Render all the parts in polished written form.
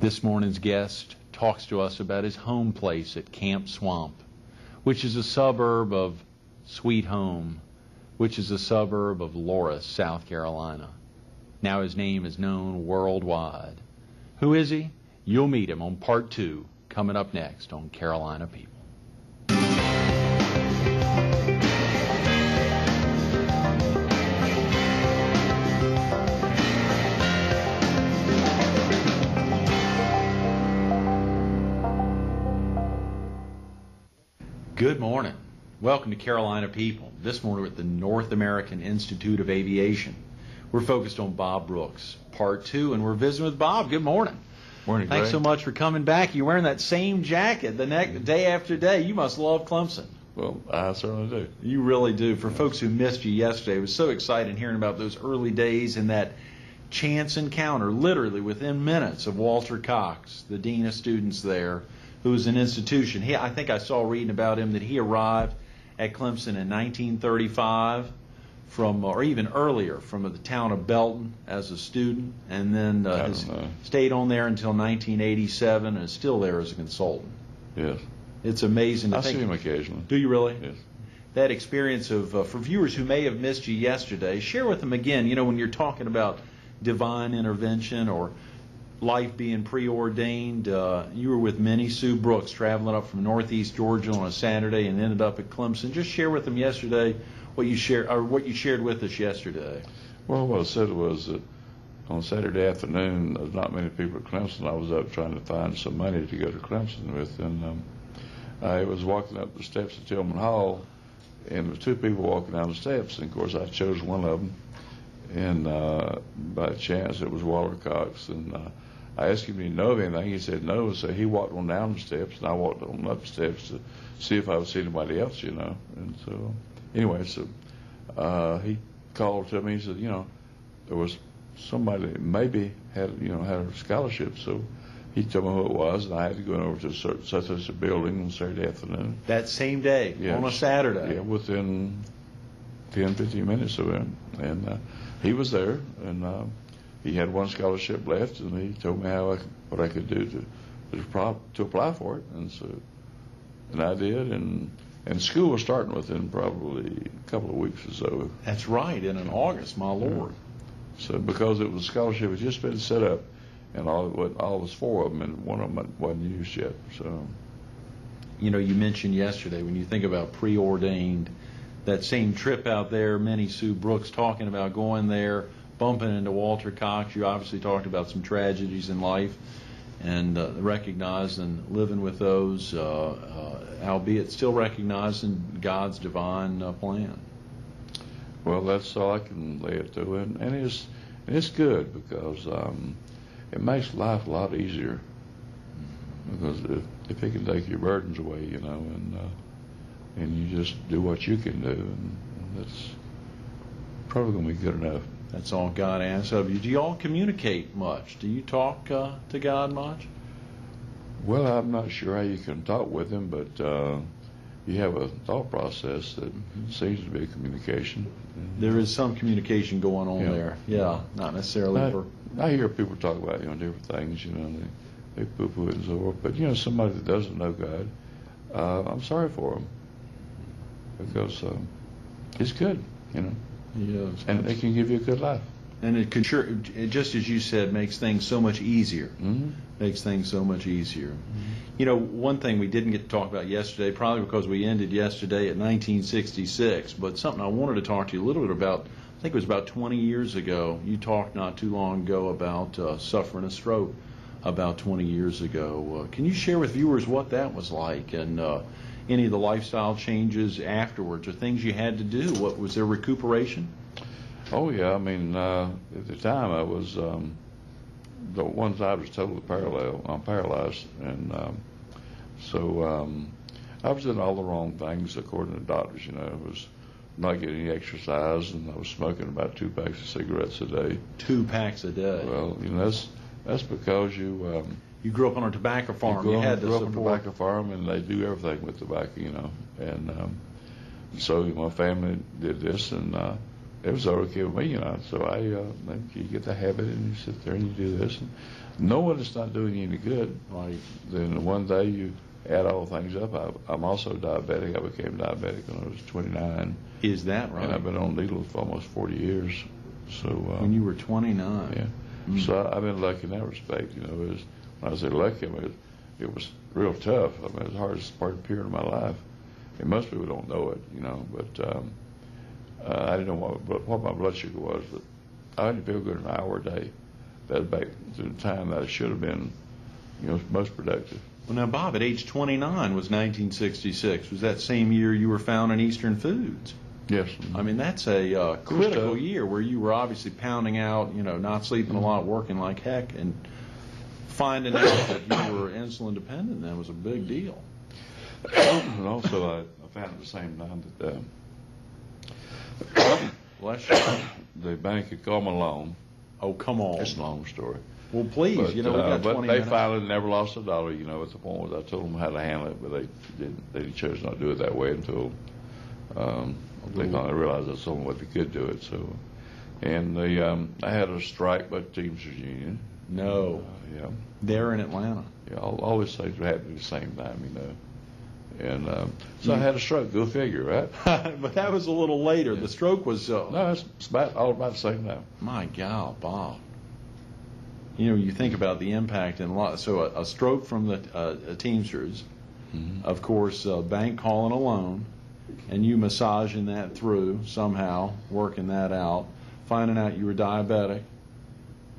This morning's guest talks to us about his home place at Camp Swamp, which is a suburb of Sweet Home, which is a suburb of Loris, South Carolina. Now his name is known worldwide. Who is he? You'll meet him on part 2, coming up next on Carolina People. Good morning. Welcome to Carolina People. This morning we're at the North American Institute of Aviation. We're focused on Bob Brooks, part 2, and we're visiting with Bob. Good morning. Morning, Thanks Greg. so much for coming back. You're wearing that same jacket the next day after day. You must love Clemson. Well, I certainly do. You really do. For folks who missed you yesterday, it was so exciting hearing about those early days and that chance encounter, literally within minutes, of Walter Cox, the dean of students there, who was an institution. I think I saw reading about him that he arrived at Clemson in 1935 or even earlier, from the town of Belton as a student, and then stayed on there until 1987 and is still there as a consultant. Yes. It's amazing to I think. see him occasionally. Do you really? Yes. That experience of, for viewers who may have missed you yesterday, share with them again, when you're talking about divine intervention or life being preordained. You were with Minnie Sue Brooks traveling up from northeast Georgia on a Saturday and ended up at Clemson. Just share with them yesterday what you shared with us yesterday. Well, what I said was that on Saturday afternoon, there's not many people at Clemson. I was up trying to find some money to go to Clemson with, and I was walking up the steps of Tillman Hall, and there were two people walking down the steps, and of course I chose one of them, and by chance it was Walter Cox, and I asked him, "Do you know of anything?" He said no, so he walked on down the steps, and I walked on up the steps to see if I would see anybody else, and so anyway, he called to me. He said, there was somebody that maybe had a scholarship. So he told me who it was, and I had to go over to such a building on Saturday afternoon. That same day, Yes. on a Saturday. Yeah, within 10, 15 minutes of him. And he was there, and he had one scholarship left, and he told me what I could do to apply for it. And I did, and school was starting within probably a couple of weeks or so. That's right, in August, my Lord. So because it was a scholarship, it had just been set up, and all was 4 of them, and one of them wasn't used yet. So, you mentioned yesterday, when you think about preordained, that same trip out there, Minnie Sue Brooks talking about going there, bumping into Walter Cox. You obviously talked about some tragedies in life, and recognizing living with those, albeit still recognizing God's divine plan. Well, that's all I can lay it to, and it's good because it makes life a lot easier. Because if it can take your burdens away, and you just do what you can do, and that's probably going to be good enough. That's all God asks of you. Do you all communicate much? Do you talk to God much? Well, I'm not sure how you can talk with him, but you have a thought process that seems to be a communication. There is some communication going on there. Yeah, not necessarily I hear people talk about different things. They poo-poo it and so forth. But somebody that doesn't know God, I'm sorry for them because it's good. Yes. And it can give you a good life. And it just as you said, makes things so much easier. Mm-hmm. Makes things so much easier. Mm-hmm. One thing we didn't get to talk about yesterday, probably because we ended yesterday at 1966, but something I wanted to talk to you a little bit about, I think it was about 20 years ago. You talked not too long ago about suffering a stroke about 20 years ago. Can you share with viewers what that was like, and any of the lifestyle changes afterwards, or things you had to do? What was there, recuperation? Oh yeah, I mean at the time I was the one side was totally paralyzed, and so I was doing all the wrong things according to doctors. I was not getting any exercise, and I was smoking about 2 packs of cigarettes a day. 2 packs a day. Well, that's because you grew up on a tobacco farm. You had to grew up on a support. tobacco farm, and they do everything with tobacco, and so my family did this, and it was okay with me, you know. So you get the habit and you sit there and you do this, and knowing it's not doing you any good. Right. Then one day you add all things up. I'm also diabetic. I became diabetic when I was 29. Is that right? And I've been on needles for almost 40 years. So when you were 29. yeah. Mm. So I've been lucky in that respect. You know, when I say lucky, I mean, it was real tough. I mean, it was the hardest period of my life. And most people don't know it, you know. But I didn't know what my blood sugar was, but I didn't feel good an hour a day. That was back to the time that I should have been, you know, most productive. Well, now, Bob, at age 29 was 1966. Was that same year you were found in Eastern Foods? Yes. I mean, that's a critical year where you were obviously pounding out, you know, not sleeping a lot, working like heck, and finding out that you were insulin dependent then was a big deal. And also, I found at the same time that Bless you. the bank had called me a loan. Oh, come on. It's a long story. Well, please, But, you know, we got 20 but they minutes. finally never lost a dollar. You know, at the point was I told them how to handle it, but they chose not to do it that way until they finally realized that's the only way they could do it. So, and I had a strike by the Teamsters Union. No. Yeah. There in Atlanta. Yeah. All these things were happening at the same time, you know. And so I had a stroke. Go figure, right? But that was a little later. Yeah. The stroke was... No, it's all about the same time. My God, Bob. You know, you think about the impact in law. So a stroke from the Teamsters, Mm-hmm. of course, a bank calling a loan, and you massaging that through somehow, working that out, finding out you were diabetic,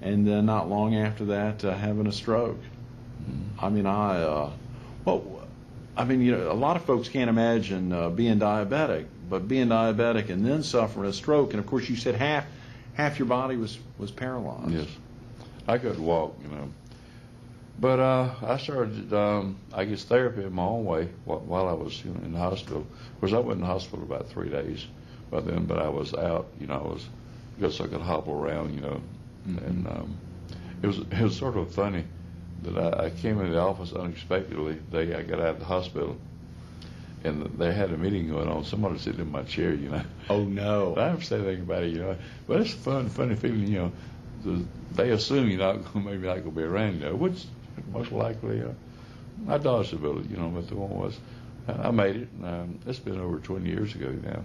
and then not long after that having a stroke. Mm-hmm. I mean, you know, a lot of folks can't imagine being diabetic, but being diabetic and then suffering a stroke, and of course, you said half your body was paralyzed. Yes. I couldn't walk, you know. But I started, I guess, therapy in my own way while I was in the hospital. Of course, I went in the hospital about 3 days by then, but I was out, you know, because I could hobble around, you know. Mm-hmm. And it was sort of funny that I came into the office unexpectedly the day I got out of the hospital, and they had a meeting going on. Somebody was sitting in my chair, you know. Oh, no. I haven't said anything about it, you know. But it's a funny feeling, you know. They assume you're not maybe not going to be around, you know, which most likely I dodged the bullet, you know. But the one was, I made it. And, it's been over 20 years ago now.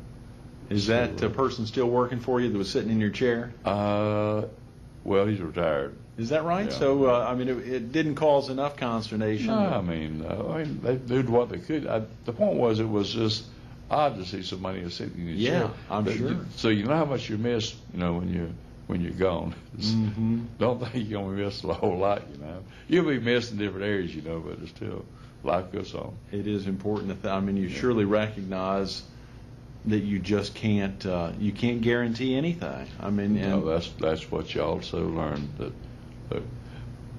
Is that person still working for you that was sitting in your chair? Well, he's retired. Is that right? Yeah. So, I mean, it didn't cause enough consternation. No, I mean, they did what they could. The point was, it was just odd to see somebody sitting in your chair. Yeah, I'm sure. So you know how much you miss, you know, when you're gone. Mm-hmm. Don't think you're going to miss a whole lot, you know. You'll be missed in different areas, you know, but it's still, life goes on. It is important to I mean, you surely recognize that you just can't guarantee anything. I mean, and That's what you also learn, that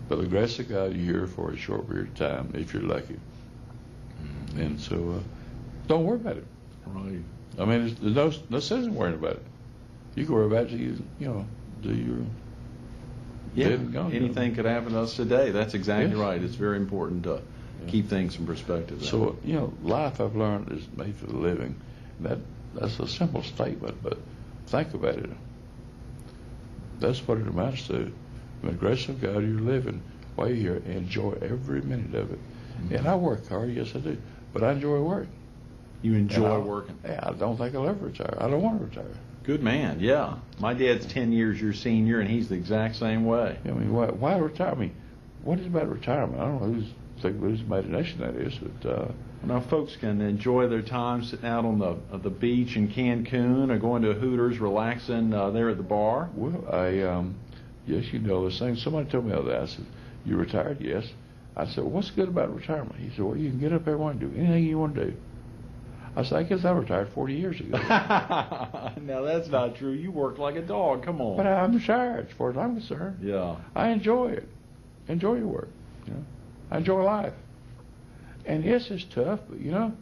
by the grace of God, you're here for a short period of time, if you're lucky. Mm-hmm. And so, don't worry about it. right. I mean, there's no sense in worrying about it. You can worry about it, you know, do your dead and gone. Anything could happen to us today. That's exactly Yes. right. It's very important to keep things in perspective. So, you know, life, I've learned, is made for the living. That's a simple statement, but think about it. That's what it amounts to. By the grace of God, you're living while you're here. Enjoy every minute of it. Mm-hmm. And I work hard, yes I do, but I enjoy work. You enjoy working. Yeah, I don't think I'll ever retire. I don't want to retire. Good man. Yeah, my dad's 10 years your senior, and he's the exact same way. I mean, why retire? I mean, what is about retirement? I don't know whose imagination that is, but now folks can enjoy their time sitting out on the beach in Cancun, or going to Hooters, relaxing there at the bar. Well, yes, you know this thing. Somebody told me the other day. I said, "You retired?" Yes. I said, "What's good about retirement?" He said, "Well, you can get up every morning and do anything you want to do." I said, "I guess I retired 40 years ago." Now that's not true. You worked like a dog. Come on. But I'm retired, as far as I'm concerned. Yeah. I enjoy it. Enjoy your work. You know, I enjoy life. And yes, it's tough, but you know,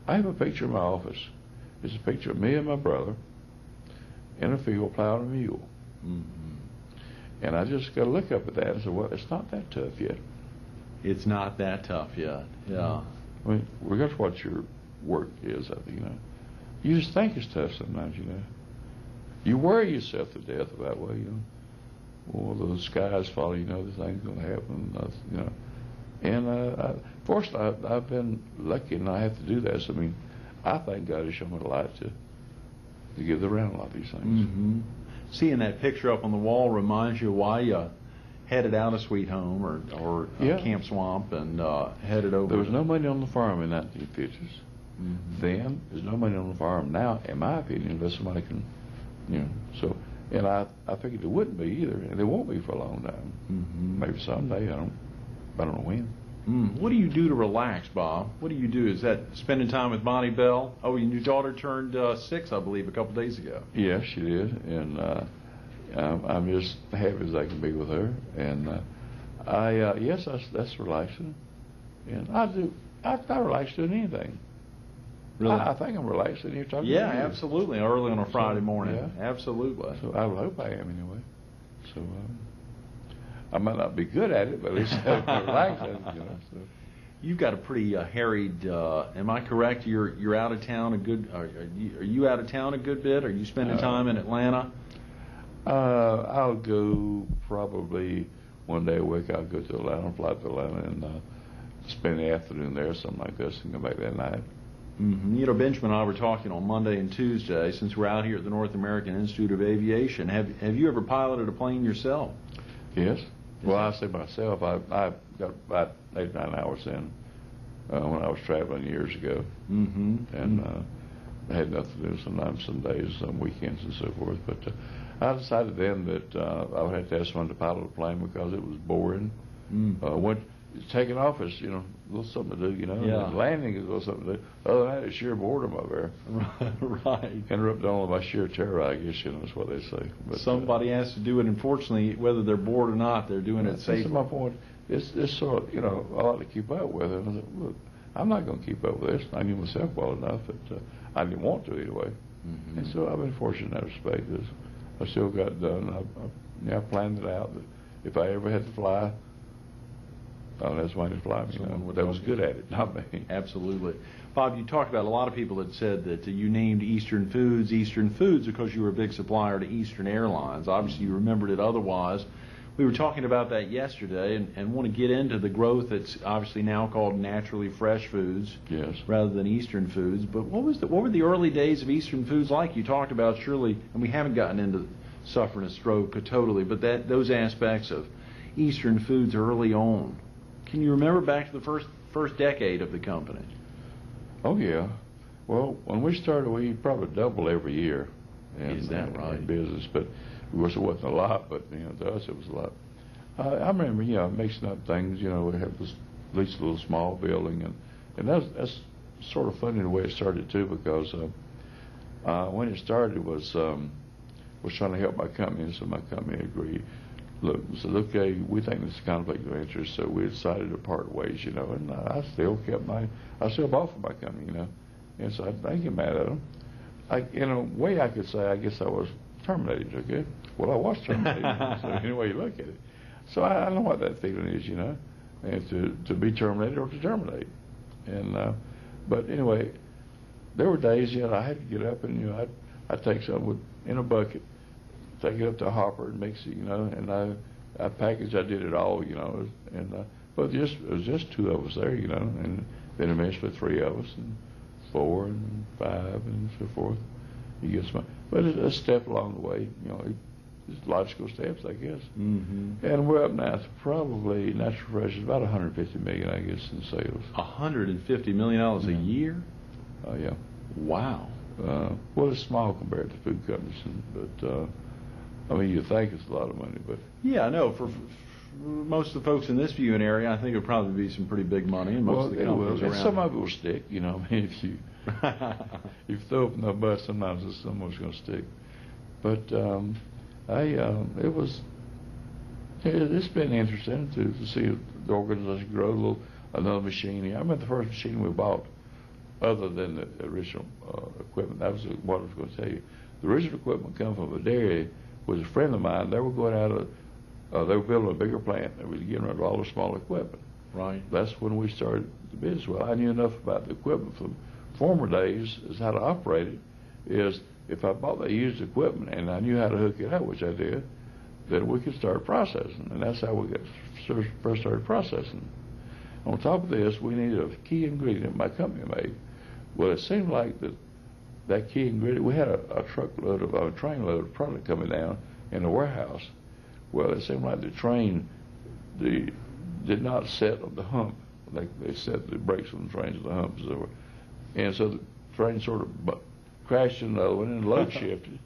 I have a picture in my office. It's a picture of me and my brother in a field plowing a mule. Mm-hmm. And I just got to look up at that and say, well, it's not that tough yet. It's not that tough yet. Yeah. I mean, regardless of what your work is, I think, you know, you just think it's tough sometimes, you know. you worry yourself to death about, well, well, the sky's falling, this thing's going to happen, And fortunately, I've been lucky, and I have to do that. So, I mean, I thank God has shown me the light to get around a lot of these things. Mm-hmm. Seeing that picture up on the wall reminds you why you headed out of Sweet Home or Camp Swamp and headed over. There was no money on the farm in 1950s. Mm-hmm. Then there's no money on the farm now, in my opinion, unless somebody can, So, and I figured it wouldn't be either, and it won't be for a long time. Mm-hmm. Maybe someday. I don't know when. What do you do to relax, Bob? What do you do? Is that spending time with Bonnie Bell? Oh, and your daughter turned 6, I believe, a couple days ago. Yes, she did, and I'm just happy as I can be with her. And that's relaxing, and I relax doing anything. Really? I think I'm relaxing. You're talking. Yeah, to me. absolutely. Early on a Friday morning. Yeah. Absolutely. So I would hope I am anyway. So I might not be good at it, but at least I'm relaxing. So. You've got a pretty harried. Am I correct? You're out of town a good. Are you out of town a good bit? Are you spending time in Atlanta? I'll go probably one day a week. I'll go to Atlanta, fly to Atlanta, and spend the afternoon there, something like this, and come back that night. Mm-hmm. Benjamin and I were talking on Monday and Tuesday, since we're out here at the North American Institute of Aviation. Have you ever piloted a plane yourself? Yes. Well, I say myself, I got about 8 or 9 hours in when I was traveling years ago. Mm-hmm. And I had nothing to do sometimes, some days, some weekends and so forth. But I decided then that I would have to have someone to pilot a plane because it was boring. Taking off is, a little something to do, Yeah. And landing is a little something to do. Other than that, it's sheer boredom up there. Right. Interrupted only by sheer terror, I guess, is what they say. But, somebody has to do it, unfortunately, whether they're bored or not, they're doing it safely. That's my point. It's sort of, I like to keep up with it. I said, look, I'm not going to keep up with this. I knew myself well enough that I didn't want to anyway. Mm-hmm. And so I've been fortunate in that respect. I still got done. I planned it out that if I ever had to fly, that's why they fly me. That was good at it, not me. Absolutely. Bob, you talked about a lot of people that said that you named Eastern Foods because you were a big supplier to Eastern Airlines. Obviously, you remembered it otherwise. We were talking about that yesterday and want to get into the growth that's obviously now called Naturally Fresh Foods, yes, rather than Eastern Foods. But what were the early days of Eastern Foods like? You talked about, surely, and we haven't gotten into suffering a stroke totally, but those aspects of Eastern Foods early on. Can you remember back to the first decade of the company? Oh yeah. Well, when we started, we probably doubled every year. Is that right? In business, but of course it wasn't a lot. But to us it was a lot. I remember, mixing up things. We had this at least a little small building, and that's sort of funny the way it started too, because when it started was trying to help my company, and so my company agreed. Look, okay, we think this is a conflict of interest, so we decided to part ways, and I still bought from my company, and so I didn't get mad at them. In a way, I could say, I guess I was terminated, okay? Well, I was terminated, so any way you look at it. So I know what that feeling is, and to be terminated or to terminate. And but anyway, there were days, I had to get up and, I'd take something in a bucket, take it up to a hopper and mix it, and I packaged, I did it all, but it was just 2 of us there, and then eventually 3 of us, and 4 and 5 and so forth. You get some, but it's a step along the way, it's logical steps, I guess. Mm-hmm. And we're up now to probably Natural Fresh is about $150 million, I guess, in sales. $150 million a year? Oh yeah. Wow. Well, it's small compared to food companies, but. You think it's a lot of money, but... Yeah, I know. For most of the folks in this viewing area, I think it would probably be some pretty big money, and most of the companies around. And some of it will stick, if you throw up enough butts, sometimes some of it's going to stick. But it's been interesting to see the organization grow. Another machine. I remember the first machine we bought, other than the original equipment. That was what I was going to tell you. The original equipment come from a dairy. Was a friend of mine. They were going out they were building a bigger plant. They were getting rid of all the small equipment. Right. That's when we started the business. Well, I knew enough about the equipment from former days as how to operate it. Is if I bought the used equipment and I knew how to hook it up, which I did, then we could start processing. And that's how we first started processing. On top of this, we needed a key ingredient my company made. Well, it seemed like that key ingredient, we had a trainload of product coming down in the warehouse. Well, it seemed like the train did not set on the hump. Like they set the brakes on the trains on the humps. And so the train sort of crashed into the other one and load shifted.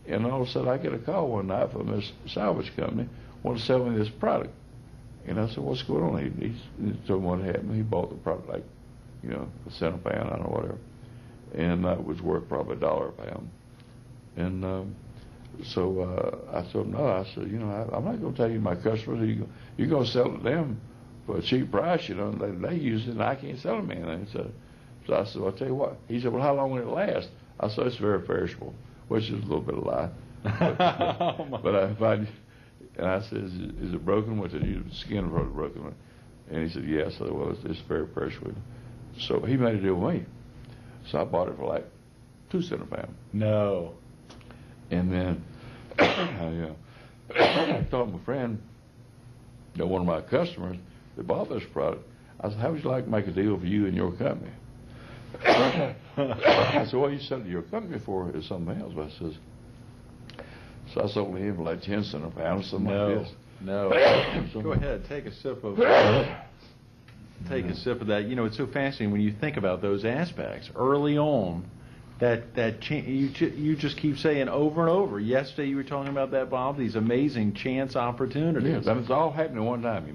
And all of a sudden I get a call one night from this salvage company, wanted to sell me this product. And I said, what's going on? He told me what happened. He bought the product like, a cent a pound, I don't know, whatever. And that was worth probably $1 a pound. And so I told him, no, I said, I'm not going to tell you my customers. You're going to sell it to them for a cheap price, they use it and I can't sell them anything. So I said, well, I'll tell you what. He said, well, how long will it last? I said, it's very perishable, which is a little bit of a lie. And I said, is it broken? Was the skin probably broken? And he said, yes. I said, well, it's very perishable. So he made a deal with me. So I bought it for like 2 cents a pound. No. And then I told my friend, one of my customers that bought this product, I said, how would you like to make a deal for you and your company? I said, what you sell to your company for is something else. But I says, so I sold him for like 10 cents a pound or something like this. No. Go ahead, take a sip of that. It's so fascinating when you think about those aspects. Early on, you just keep saying over and over. Yesterday you were talking about that, Bob, these amazing chance opportunities. Yes, and it's all happening at one time,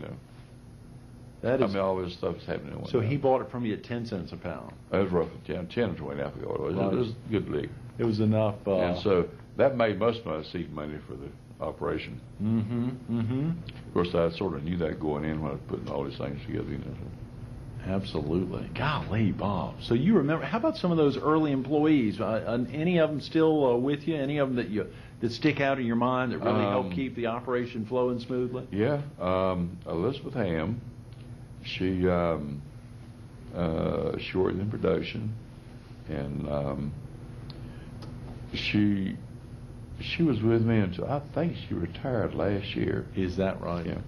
That is, all this stuff's happening at one time. So he bought it from you at 10 cents a pound. That was roughly 10 or 20, I forgot what it was. Right. It was a good league. It was enough. And so that made most of my seed money for the operation. Of course, I sort of knew that going in when I was putting all these things together. Absolutely. Golly, Bob. So you remember, how about some of those early employees? Any of them still with you? Any of them that stick out in your mind that really help keep the operation flowing smoothly? Yeah. Elizabeth Ham, she worked in production, and she was with me until I think she retired last year. Is that right? Yeah.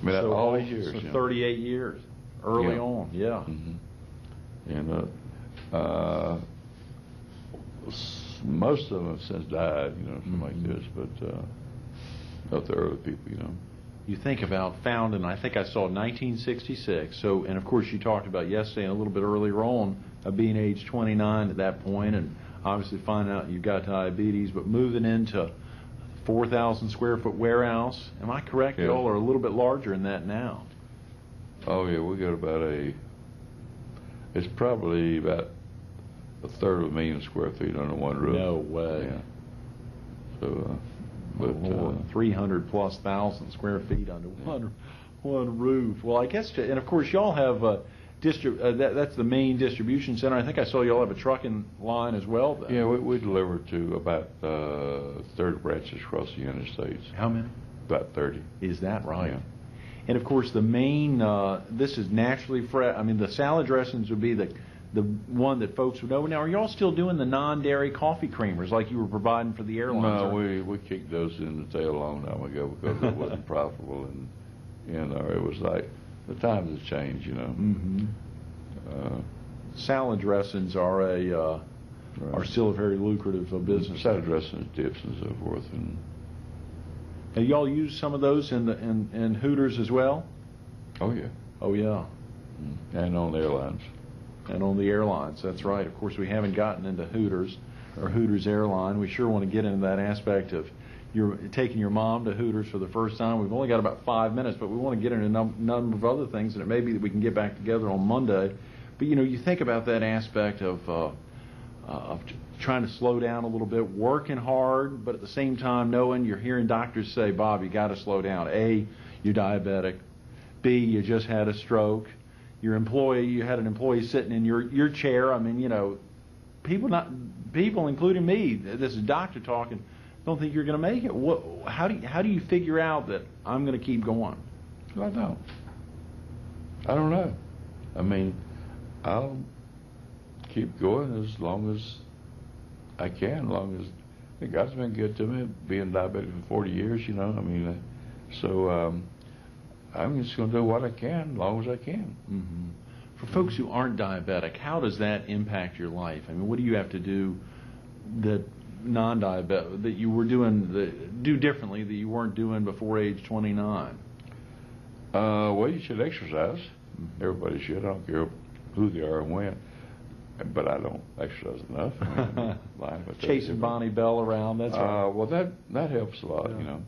I mean, so all these years. So 38 years. Early on, yeah. And most of them have since died, something like this, but not the early people, You think about founding, I think I saw 1966. So, and of course you talked about yesterday and a little bit earlier on being age 29 at that point, and obviously finding out you've got diabetes, but moving into 4,000 square foot warehouse. Am I correct? Yeah. Y'all are a little bit larger than that now. Oh yeah, we got about it's probably about a third of a million square feet under one roof. No way. Yeah. So, but 300 plus thousand square feet under one roof. Well, I guess, and of course y'all have that's the main distribution center. I think I saw y'all have a trucking line as well. Then. Yeah, we deliver to about 30 branches across the United States. How many? About 30. Is that right? Yeah. And of course, the main this is naturally fresh. I mean, the salad dressings would be the one that folks would know. Now, are y'all still doing the non-dairy coffee creamers like you were providing for the airlines? No, we kicked those in the tail a long time ago because it wasn't profitable, and it was like the times have changed, Salad dressings are right. are still a very lucrative business. Salad dressings, dips, and so forth, and y'all use some of those in Hooters as well? oh yeah, and on the airlines. And on the airlines, that's right. Of course, we haven't gotten into Hooters or Hooters airline. We sure want to get into that aspect of you're taking your mom to Hooters for the first time. We've only got about 5 minutes, but we want to get into a number of other things, and it may be that we can get back together on Monday. But you think about that aspect of trying to slow down a little bit, working hard, but at the same time knowing you're hearing doctors say, Bob, you got to slow down. A, you're diabetic. B, you just had a stroke. You had an employee sitting in your chair. I mean, people, including me, this is doctor talking, don't think you're going to make it. How do you figure out that I'm going to keep going? I don't know. I mean, I'll keep going as long as I can, as long as I think God's been good to me, being diabetic for 40 years, you know. I mean, so I'm just going to do what I can, as long as I can. Mm-hmm. For folks who aren't diabetic, how does that impact your life? I mean, what do you have to do that non-diabetic that you were do differently that you weren't doing before age 29? Well, you should exercise. Everybody should. I don't care who they are and when. But I don't exercise enough. I mean, Chasing Bonnie Bell around, that's right. Well, that helps a lot, you know.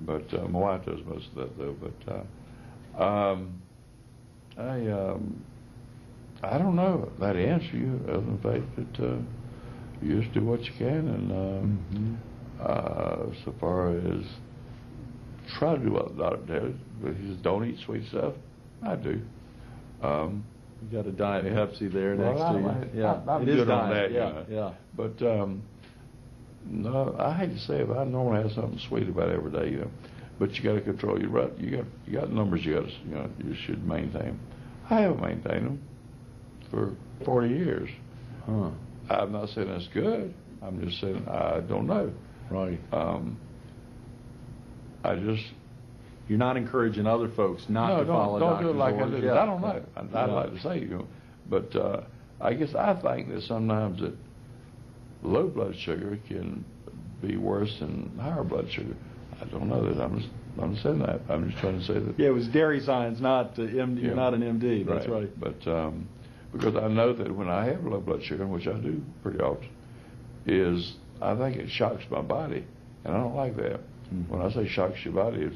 But my wife does most of that, though. But I don't know that answer you, other than the fact that you just do what you can, and so far as try to do what the doctor does, but he says don't eat sweet stuff. I do. You got a Diet Pepsi there next to you. I'm it is good on diet. that. You know. But no, I hate to say it, but I normally have something sweet about every day. You know, but you got to control your rut. You got numbers you should maintain. I haven't maintained them for 40 years. Huh. I'm not saying that's good. I'm just saying I don't know. Right. I just. You're not encouraging other folks not to follow don't do it like orders. I do. Yeah. I don't know. I'd like to say, you know, but I guess I think that sometimes that low blood sugar can be worse than higher blood sugar. I don't know that. I'm just saying that. I'm just trying to say that. Yeah, it was dairy science, not MD. You're not an MD. That's right. But because I know that when I have low blood sugar, which I do pretty often, is I think it shocks my body, and I don't like that. Mm-hmm. When I say shocks your body,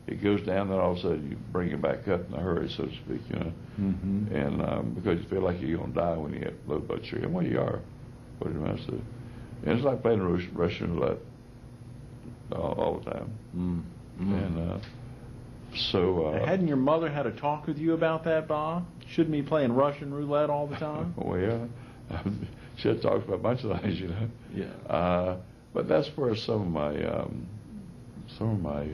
it goes down, then all of a sudden you bring it back up in a hurry, so to speak, you know. Mm-hmm. And because you feel like you're going to die when you have low blood sugar. Well, you are, what it amounts to. And it's like playing Russian roulette all the time. Mm-hmm. And so... hadn't your mother had a talk with you about that, Bob? Shouldn't be playing Russian roulette all the time? Well, yeah. She had talked about a bunch of things, you know. Yeah. But that's where some of my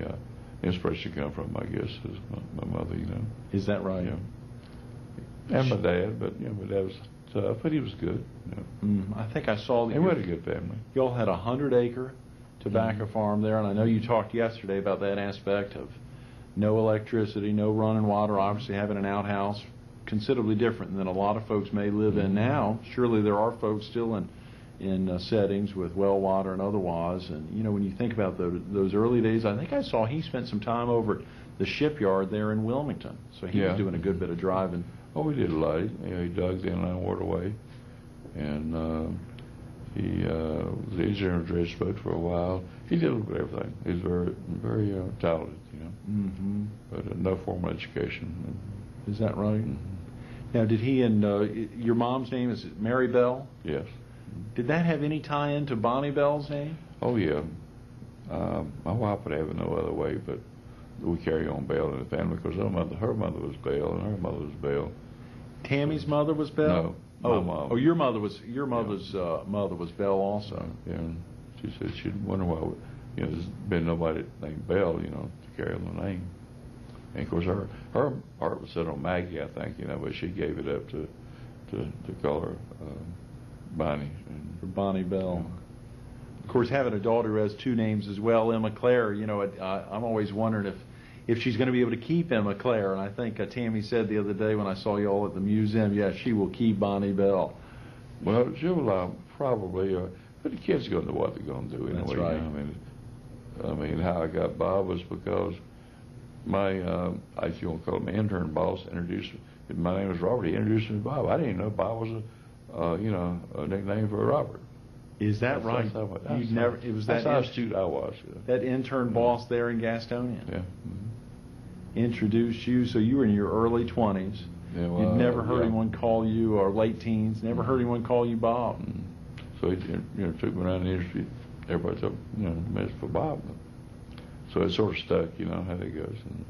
inspiration come from, I guess, is my mother, you know. Is that right? Yeah. And my dad, but my dad was tough, but he was good. You know. I think I saw that. And we had a good family. Y'all had a 100-acre tobacco farm there, and I know you talked yesterday about that aspect of no electricity, no running water, obviously having an outhouse, considerably different than a lot of folks may live in now. Surely there are folks still in settings with well water and otherwise. And, you know, when you think about those early days, I think I saw he spent some time over at the shipyard there in Wilmington. So he was doing a good bit of driving. Oh, we did a lot. He dug the inland waterway. And he was the engineer of dredge boat for a while. He did a little bit of everything. He was very, very talented, you know. Mm-hmm. But no formal education. Is that right? Mm-hmm. Now, did he and your mom's name is Mary Bell? Yes. Did that have any tie-in to Bonnie Bell's name? Oh, yeah. My wife would have it no other way, but we carry on Bell in the family because her mother was Bell and her mother was Bell. Tammy's mother was Bell? No, my mom. Oh, your mother's mother was Bell also. Yeah, and she said she'd wonder why, there's been nobody named Bell, to carry on the name. And of course, her heart was set on Maggie, I think, but she gave it up to call her Bonnie. For Bonnie Bell. Of course, having a daughter who has two names as well, Emma Claire, I'm always wondering if she's going to be able to keep Emma Claire. And I think Tammy said the other day when I saw you all at the museum, she will keep Bonnie Bell. Well, she'll probably, but the kids are going to know what they're going to do anyway. That's right. I mean, how I got Bob was because my, if you want to call him intern boss, introduced me. My name was Robert. He introduced me to Bob. I didn't even know Bob was a nickname for Robert. Is that right? That's how astute I was. That intern boss there in Gastonia. Yeah. Introduced you, so you were in your early 20s. Yeah, well, you'd never heard anyone call you, or late teens, never heard anyone call you Bob. So he took me around the industry. Everybody thought, mess for Bob. So it sort of stuck, how that goes. And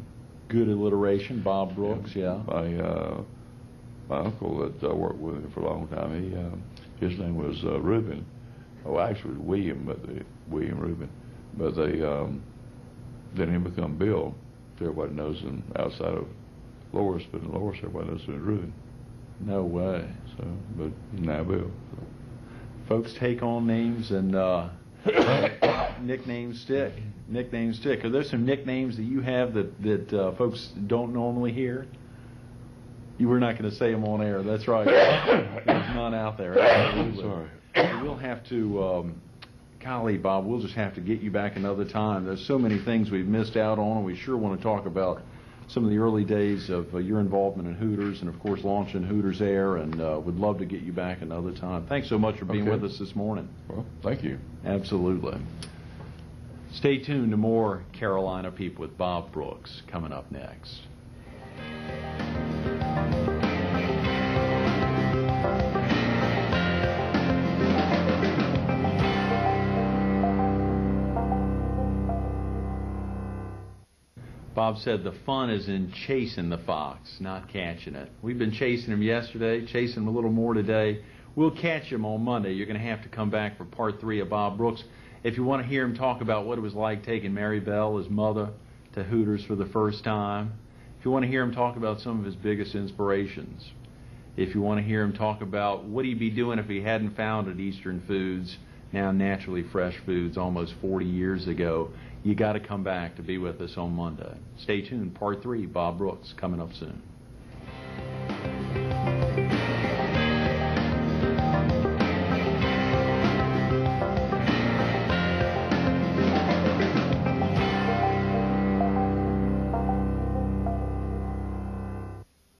good alliteration, Bob Brooks, yeah. My uncle that worked with him for a long time, his name was Reuben. Oh, actually William Reuben. But they then he become Bill. Everybody knows him outside of Loris, but in Loris everybody knows him as Reuben. No way. So, but he's now Bill. So. folks take on names and nicknames stick. Nicknames stick. Are there some nicknames that you have that folks don't normally hear? You were not going to say them on air. That's right. There's none out there. Absolutely. Sorry. We'll have to, golly, Bob, we'll just have to get you back another time. There's so many things we've missed out on, and we sure want to talk about some of the early days of your involvement in Hooters and, of course, launching Hooters Air, and would love to get you back another time. Thanks so much for being with us this morning. Well, thank you. Absolutely. Stay tuned to more Carolina People with Bob Brooks coming up next. Bob said the fun is in chasing the fox, not catching it. We've been chasing him yesterday, chasing him a little more today. We'll catch him on Monday. You're going to have to come back for part 3 of Bob Brooks. If you want to hear him talk about what it was like taking Mary Bell, his mother, to Hooters for the first time. If you want to hear him talk about some of his biggest inspirations. If you want to hear him talk about what he'd be doing if he hadn't founded Eastern Foods, now Naturally Fresh Foods, almost 40 years ago. You got to come back to be with us on Monday. Stay tuned. Part 3, Bob Brooks, coming up soon.